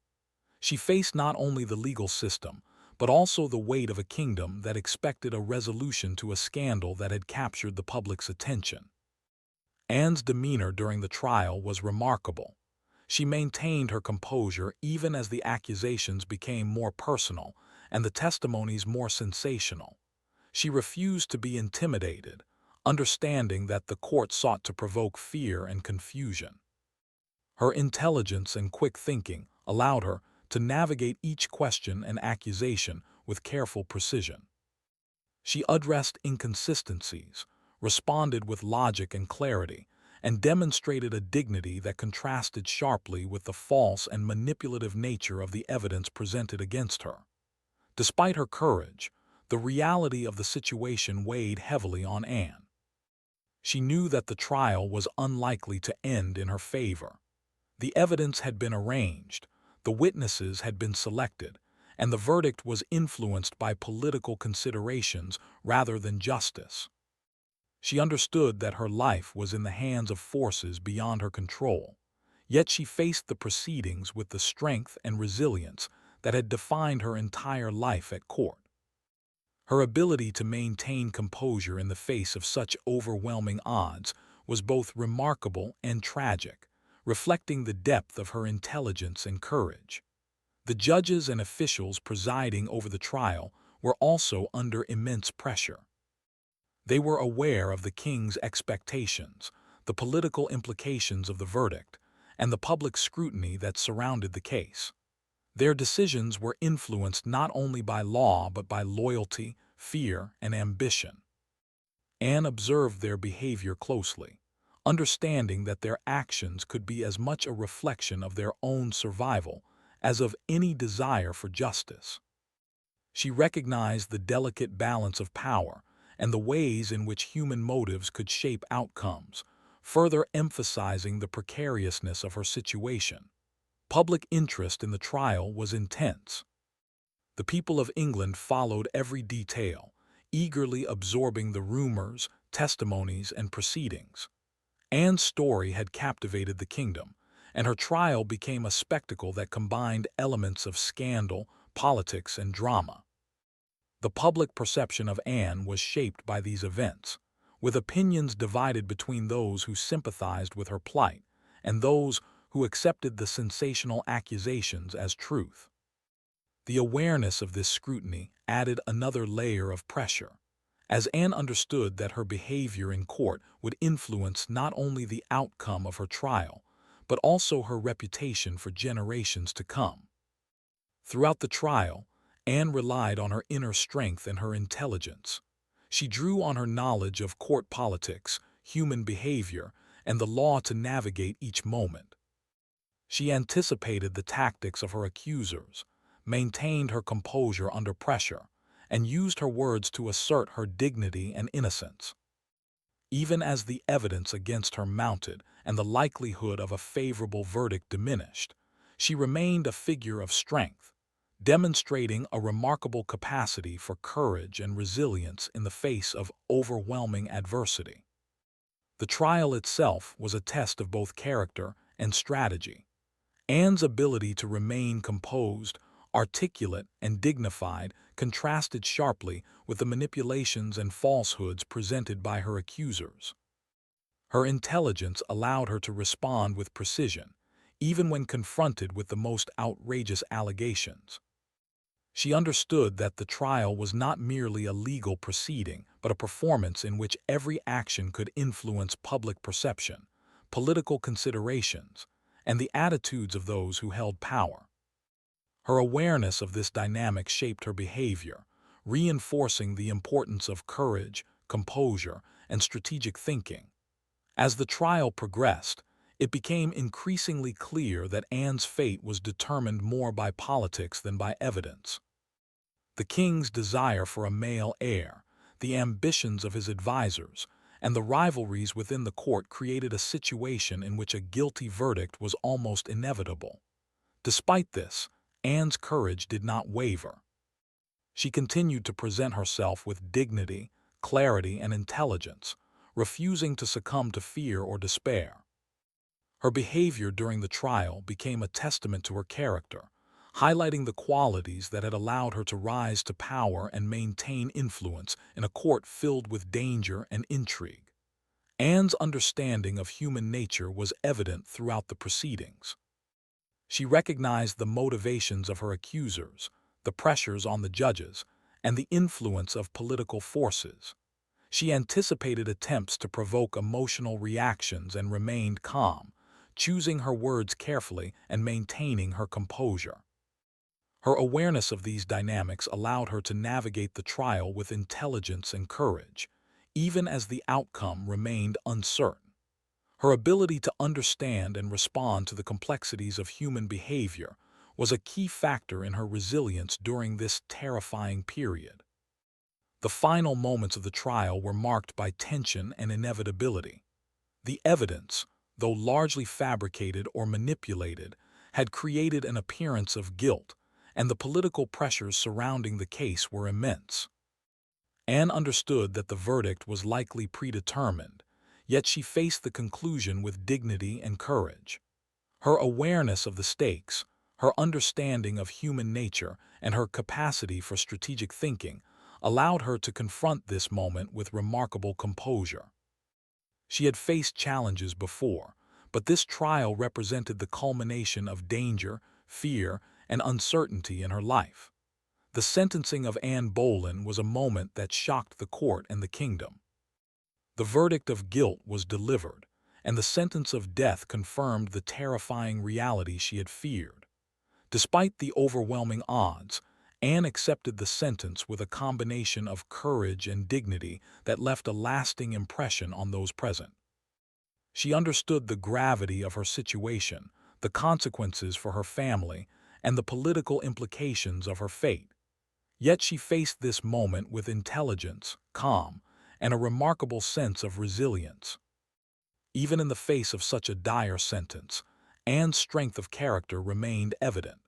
She faced not only the legal system, but also the weight of a kingdom that expected a resolution to a scandal that had captured the public's attention. Anne's demeanor during the trial was remarkable. She maintained her composure even as the accusations became more personal and the testimonies more sensational. She refused to be intimidated, understanding that the court sought to provoke fear and confusion. Her intelligence and quick thinking allowed her to navigate each question and accusation with careful precision. She addressed inconsistencies, responded with logic and clarity, and demonstrated a dignity that contrasted sharply with the false and manipulative nature of the evidence presented against her. Despite her courage, the reality of the situation weighed heavily on Anne. She knew that the trial was unlikely to end in her favor. The evidence had been arranged, the witnesses had been selected, and the verdict was influenced by political considerations rather than justice. She understood that her life was in the hands of forces beyond her control, yet she faced the proceedings with the strength and resilience that had defined her entire life at court. Her ability to maintain composure in the face of such overwhelming odds was both remarkable and tragic, reflecting the depth of her intelligence and courage. The judges and officials presiding over the trial were also under immense pressure. They were aware of the king's expectations, the political implications of the verdict, and the public scrutiny that surrounded the case. Their decisions were influenced not only by law but by loyalty, fear, and ambition. Anne observed their behavior closely, understanding that their actions could be as much a reflection of their own survival as of any desire for justice. She recognized the delicate balance of power and the ways in which human motives could shape outcomes, further emphasizing the precariousness of her situation. Public interest in the trial was intense. The people of England followed every detail, eagerly absorbing the rumors, testimonies, and proceedings. Anne's story had captivated the kingdom, and her trial became a spectacle that combined elements of scandal, politics, and drama. The public perception of Anne was shaped by these events, with opinions divided between those who sympathized with her plight and those who accepted the sensational accusations as truth. The awareness of this scrutiny added another layer of pressure, as Anne understood that her behavior in court would influence not only the outcome of her trial, but also her reputation for generations to come. Throughout the trial, Anne relied on her inner strength and her intelligence. She drew on her knowledge of court politics, human behavior, and the law to navigate each moment. She anticipated the tactics of her accusers, maintained her composure under pressure, and used her words to assert her dignity and innocence. Even as the evidence against her mounted and the likelihood of a favorable verdict diminished, she remained a figure of strength, demonstrating a remarkable capacity for courage and resilience in the face of overwhelming adversity. The trial itself was a test of both character and strategy. Anne's ability to remain composed, articulate, and dignified contrasted sharply with the manipulations and falsehoods presented by her accusers. Her intelligence allowed her to respond with precision, even when confronted with the most outrageous allegations. She understood that the trial was not merely a legal proceeding, but a performance in which every action could influence public perception, political considerations, and the attitudes of those who held power. Her awareness of this dynamic shaped her behavior, reinforcing the importance of courage, composure, and strategic thinking. As the trial progressed, it became increasingly clear that Anne's fate was determined more by politics than by evidence. The king's desire for a male heir, the ambitions of his advisors, and the rivalries within the court created a situation in which a guilty verdict was almost inevitable. Despite this, Anne's courage did not waver. She continued to present herself with dignity, clarity, and intelligence, refusing to succumb to fear or despair. Her behavior during the trial became a testament to her character, highlighting the qualities that had allowed her to rise to power and maintain influence in a court filled with danger and intrigue. Anne's understanding of human nature was evident throughout the proceedings. She recognized the motivations of her accusers, the pressures on the judges, and the influence of political forces. She anticipated attempts to provoke emotional reactions and remained calm, choosing her words carefully and maintaining her composure. Her awareness of these dynamics allowed her to navigate the trial with intelligence and courage, even as the outcome remained uncertain. Her ability to understand and respond to the complexities of human behavior was a key factor in her resilience during this terrifying period. The final moments of the trial were marked by tension and inevitability. The evidence, though largely fabricated or manipulated, had created an appearance of guilt, and the political pressures surrounding the case were immense. Anne understood that the verdict was likely predetermined, yet she faced the conclusion with dignity and courage. Her awareness of the stakes, her understanding of human nature, and her capacity for strategic thinking allowed her to confront this moment with remarkable composure. She had faced challenges before, but this trial represented the culmination of danger, fear, and uncertainty in her life. The sentencing of Anne Boleyn was a moment that shocked the court and the kingdom. The verdict of guilt was delivered, and the sentence of death confirmed the terrifying reality she had feared. Despite the overwhelming odds, Anne accepted the sentence with a combination of courage and dignity that left a lasting impression on those present. She understood the gravity of her situation, the consequences for her family, and the political implications of her fate. Yet she faced this moment with intelligence, calm, and a remarkable sense of resilience. Even in the face of such a dire sentence, Anne's strength of character remained evident.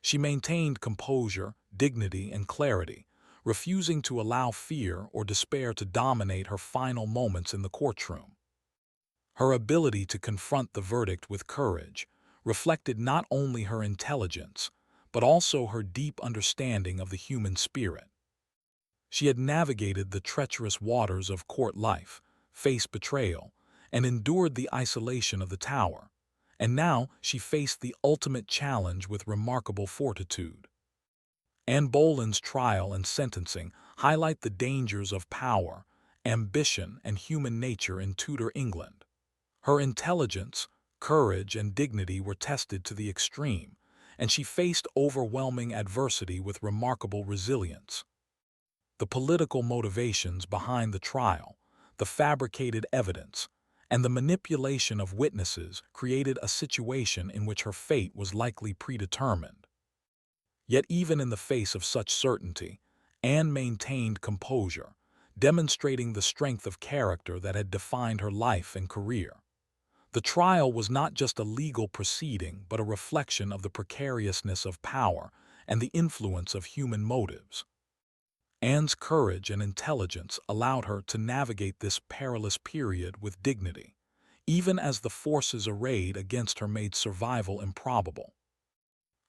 She maintained composure, dignity, and clarity, refusing to allow fear or despair to dominate her final moments in the courtroom. Her ability to confront the verdict with courage reflected not only her intelligence, but also her deep understanding of the human spirit. She had navigated the treacherous waters of court life, faced betrayal, and endured the isolation of the Tower, and now she faced the ultimate challenge with remarkable fortitude. Anne Boleyn's trial and sentencing highlight the dangers of power, ambition, and human nature in Tudor England. Her intelligence, courage, and dignity were tested to the extreme, and she faced overwhelming adversity with remarkable resilience. The political motivations behind the trial, the fabricated evidence, and the manipulation of witnesses created a situation in which her fate was likely predetermined. Yet even in the face of such certainty, Anne maintained composure, demonstrating the strength of character that had defined her life and career. The trial was not just a legal proceeding but a reflection of the precariousness of power and the influence of human motives. Anne's courage and intelligence allowed her to navigate this perilous period with dignity, even as the forces arrayed against her made survival improbable.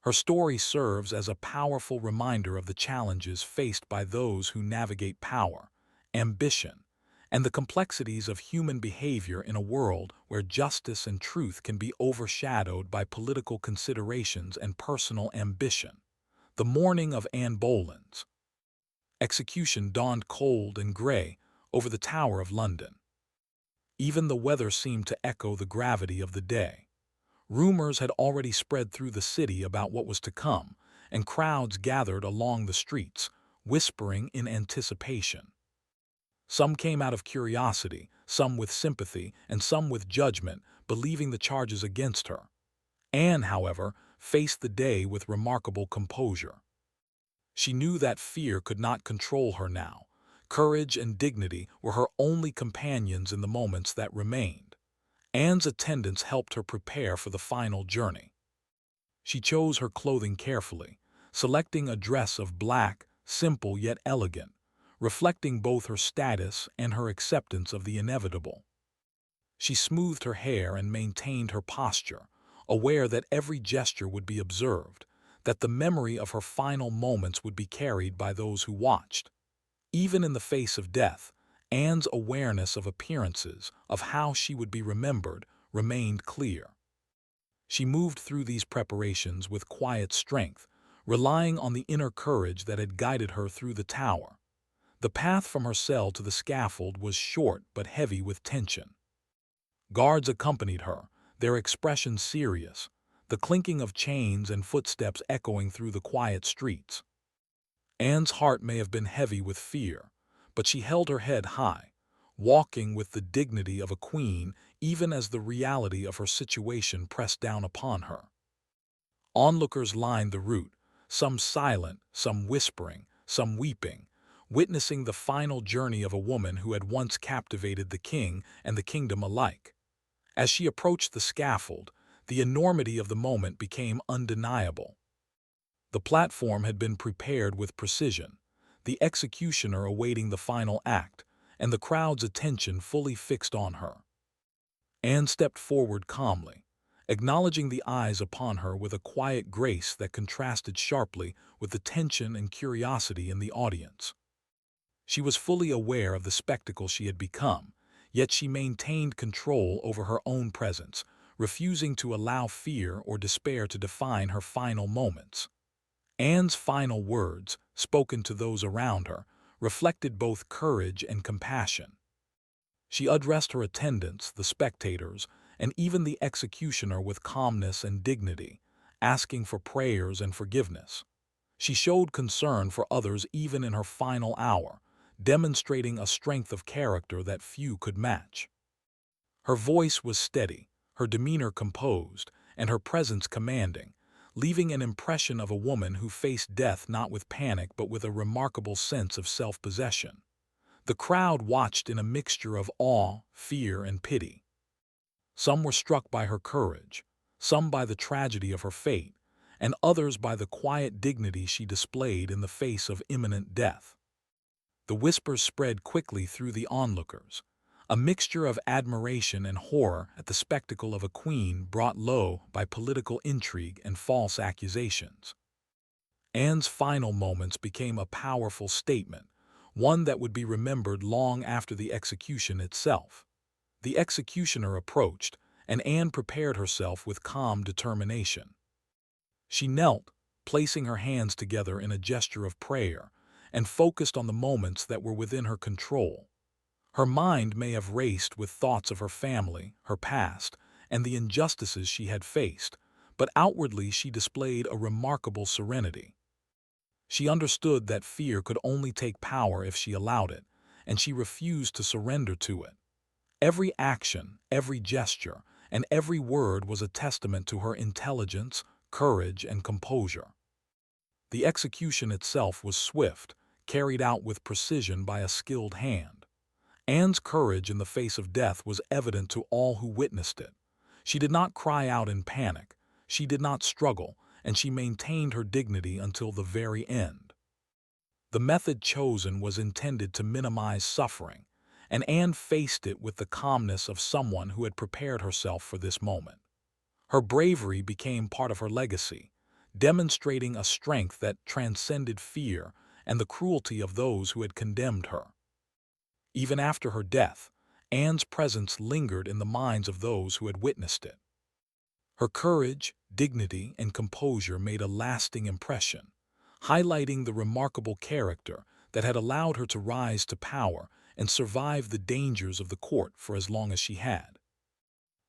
Her story serves as a powerful reminder of the challenges faced by those who navigate power, ambition, and the complexities of human behavior in a world where justice and truth can be overshadowed by political considerations and personal ambition. The morning of Anne Boleyn's execution dawned cold and gray over the Tower of London. Even the weather seemed to echo the gravity of the day. Rumors had already spread through the city about what was to come, and crowds gathered along the streets, whispering in anticipation. Some came out of curiosity, some with sympathy, and some with judgment, believing the charges against her. Anne, however, faced the day with remarkable composure. She knew that fear could not control her now. Courage and dignity were her only companions in the moments that remained. Anne's attendants helped her prepare for the final journey. She chose her clothing carefully, selecting a dress of black, simple yet elegant, reflecting both her status and her acceptance of the inevitable. She smoothed her hair and maintained her posture, aware that every gesture would be observed, that the memory of her final moments would be carried by those who watched. Even in the face of death, Anne's awareness of appearances, of how she would be remembered, remained clear. She moved through these preparations with quiet strength, relying on the inner courage that had guided her through the tower. The path from her cell to the scaffold was short but heavy with tension. Guards accompanied her, their expressions serious, the clinking of chains and footsteps echoing through the quiet streets. Anne's heart may have been heavy with fear, but she held her head high, walking with the dignity of a queen even as the reality of her situation pressed down upon her. Onlookers lined the route, some silent, some whispering, some weeping, witnessing the final journey of a woman who had once captivated the king and the kingdom alike. As she approached the scaffold, the enormity of the moment became undeniable. The platform had been prepared with precision, the executioner awaiting the final act, and the crowd's attention fully fixed on her. Anne stepped forward calmly, acknowledging the eyes upon her with a quiet grace that contrasted sharply with the tension and curiosity in the audience. She was fully aware of the spectacle she had become, yet she maintained control over her own presence, refusing to allow fear or despair to define her final moments. Anne's final words, spoken to those around her, reflected both courage and compassion. She addressed her attendants, the spectators, and even the executioner with calmness and dignity, asking for prayers and forgiveness. She showed concern for others even in her final hour, demonstrating a strength of character that few could match. Her voice was steady, her demeanor composed, and her presence commanding, leaving an impression of a woman who faced death not with panic but with a remarkable sense of self-possession. The crowd watched in a mixture of awe, fear, and pity. Some were struck by her courage, some by the tragedy of her fate, and others by the quiet dignity she displayed in the face of imminent death. The whispers spread quickly through the onlookers, a mixture of admiration and horror at the spectacle of a queen brought low by political intrigue and false accusations. Anne's final moments became a powerful statement, one that would be remembered long after the execution itself. The executioner approached, and Anne prepared herself with calm determination. She knelt, placing her hands together in a gesture of prayer, and focused on the moments that were within her control. Her mind may have raced with thoughts of her family, her past, and the injustices she had faced, but outwardly she displayed a remarkable serenity. She understood that fear could only take power if she allowed it, and she refused to surrender to it. Every action, every gesture, and every word was a testament to her intelligence, courage, and composure. The execution itself was swift, carried out with precision by a skilled hand. Anne's courage in the face of death was evident to all who witnessed it. She did not cry out in panic, she did not struggle, and she maintained her dignity until the very end. The method chosen was intended to minimize suffering, and Anne faced it with the calmness of someone who had prepared herself for this moment. Her bravery became part of her legacy, demonstrating a strength that transcended fear and the cruelty of those who had condemned her. Even after her death, Anne's presence lingered in the minds of those who had witnessed it. Her courage, dignity, and composure made a lasting impression, highlighting the remarkable character that had allowed her to rise to power and survive the dangers of the court for as long as she had.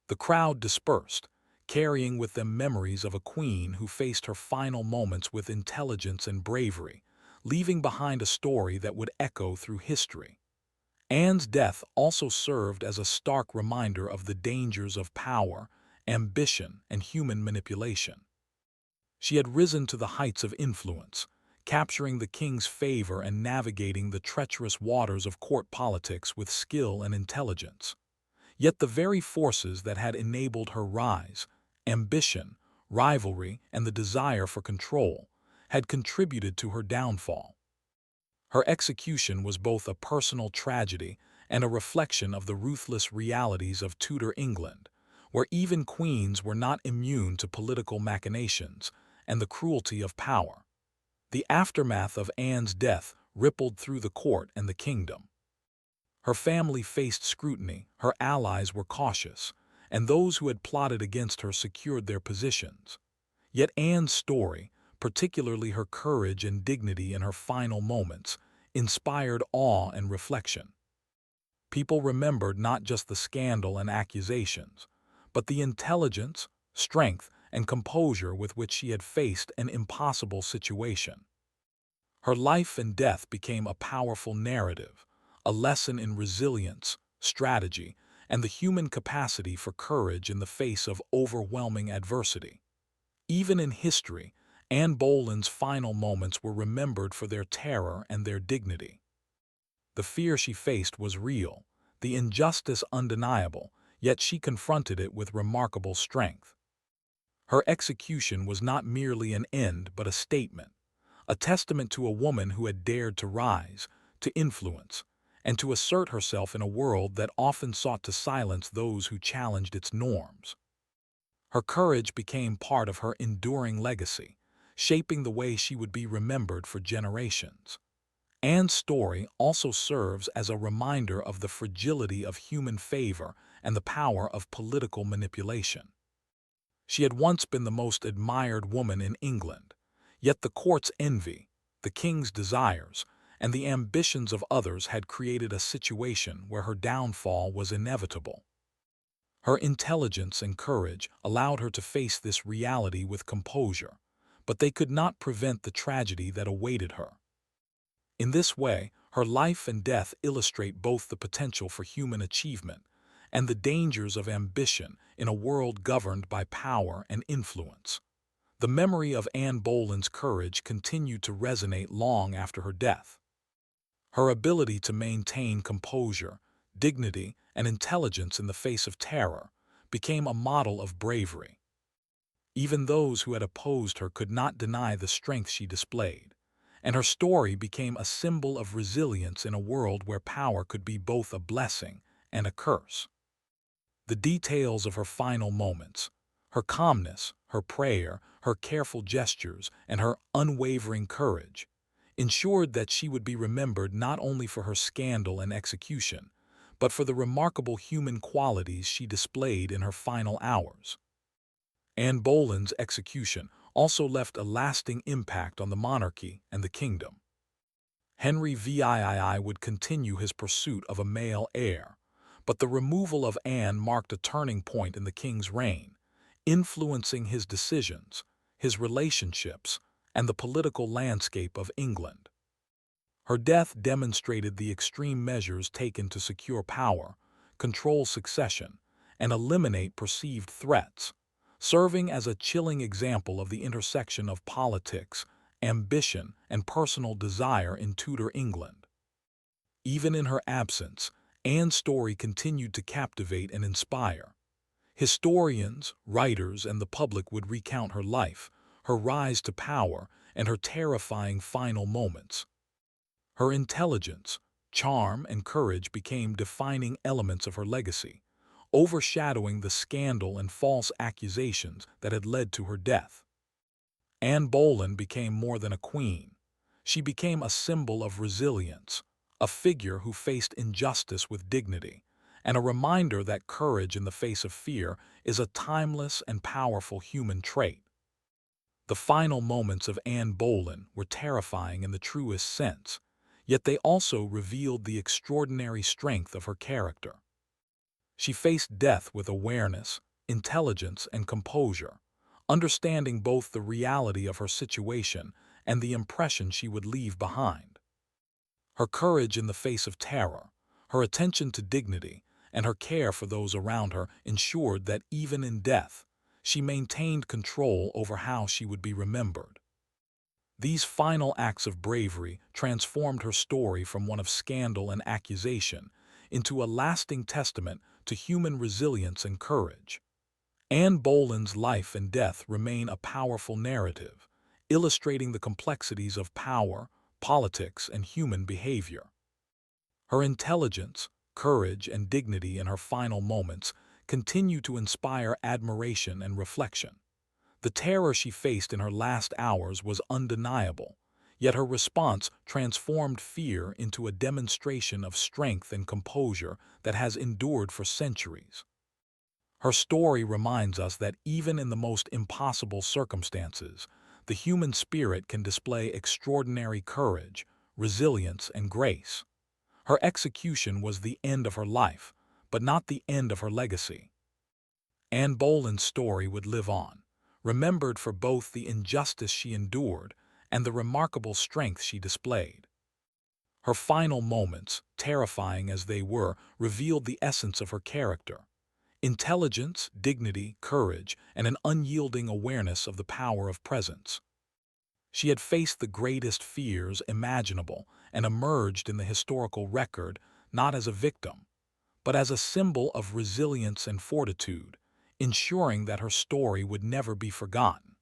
The crowd dispersed, carrying with them memories of a queen who faced her final moments with intelligence and bravery, leaving behind a story that would echo through history. Anne's death also served as a stark reminder of the dangers of power, ambition, and human manipulation. She had risen to the heights of influence, capturing the king's favor and navigating the treacherous waters of court politics with skill and intelligence. Yet the very forces that had enabled her rise, ambition, rivalry, and the desire for control, had contributed to her downfall. Her execution was both a personal tragedy and a reflection of the ruthless realities of Tudor England, where even queens were not immune to political machinations and the cruelty of power. The aftermath of Anne's death rippled through the court and the kingdom. Her family faced scrutiny, her allies were cautious, and those who had plotted against her secured their positions. Yet Anne's story, particularly her courage and dignity in her final moments, inspired awe and reflection. People remembered not just the scandal and accusations, but the intelligence, strength, and composure with which she had faced an impossible situation. Her life and death became a powerful narrative, a lesson in resilience, strategy, and the human capacity for courage in the face of overwhelming adversity. Even in history, Anne Boleyn's final moments were remembered for their terror and their dignity. The fear she faced was real, the injustice undeniable, yet she confronted it with remarkable strength. Her execution was not merely an end but a statement, a testament to a woman who had dared to rise, to influence, and to assert herself in a world that often sought to silence those who challenged its norms. Her courage became part of her enduring legacy, shaping the way she would be remembered for generations. Anne's story also serves as a reminder of the fragility of human favor and the power of political manipulation. She had once been the most admired woman in England, yet the court's envy, the king's desires, and the ambitions of others had created a situation where her downfall was inevitable. Her intelligence and courage allowed her to face this reality with composure, but they could not prevent the tragedy that awaited her. In this way, her life and death illustrate both the potential for human achievement and the dangers of ambition in a world governed by power and influence. The memory of Anne Boleyn's courage continued to resonate long after her death. Her ability to maintain composure, dignity, and intelligence in the face of terror became a model of bravery. Even those who had opposed her could not deny the strength she displayed, and her story became a symbol of resilience in a world where power could be both a blessing and a curse. The details of her final moments, her calmness, her prayer, her careful gestures, and her unwavering courage, ensured that she would be remembered not only for her scandal and execution, but for the remarkable human qualities she displayed in her final hours. Anne Boleyn's execution also left a lasting impact on the monarchy and the kingdom. Henry VIII would continue his pursuit of a male heir, but the removal of Anne marked a turning point in the king's reign, influencing his decisions, his relationships, and the political landscape of England. Her death demonstrated the extreme measures taken to secure power, control succession, and eliminate perceived threats, serving as a chilling example of the intersection of politics, ambition, and personal desire in Tudor England. Even in her absence, Anne's story continued to captivate and inspire. Historians, writers, and the public would recount her life, her rise to power, and her terrifying final moments. Her intelligence, charm, and courage became defining elements of her legacy, overshadowing the scandal and false accusations that had led to her death. Anne Boleyn became more than a queen. She became a symbol of resilience, a figure who faced injustice with dignity, and a reminder that courage in the face of fear is a timeless and powerful human trait. The final moments of Anne Boleyn were terrifying in the truest sense, yet they also revealed the extraordinary strength of her character. She faced death with awareness, intelligence, and composure, understanding both the reality of her situation and the impression she would leave behind. Her courage in the face of terror, her attention to dignity, and her care for those around her ensured that even in death, she maintained control over how she would be remembered. These final acts of bravery transformed her story from one of scandal and accusation into a lasting testament to human resilience and courage. Anne Boleyn's life and death remain a powerful narrative, illustrating the complexities of power, politics, and human behavior. Her intelligence, courage, and dignity in her final moments continue to inspire admiration and reflection. The terror she faced in her last hours was undeniable, yet her response transformed fear into a demonstration of strength and composure that has endured for centuries. Her story reminds us that even in the most impossible circumstances, the human spirit can display extraordinary courage, resilience, and grace. Her execution was the end of her life, but not the end of her legacy. Anne Boleyn's story would live on, remembered for both the injustice she endured and the remarkable strength she displayed. Her final moments, terrifying as they were, revealed the essence of her character: intelligence, dignity, courage, and an unyielding awareness of the power of presence. She had faced the greatest fears imaginable and emerged in the historical record not as a victim, but as a symbol of resilience and fortitude, ensuring that her story would never be forgotten.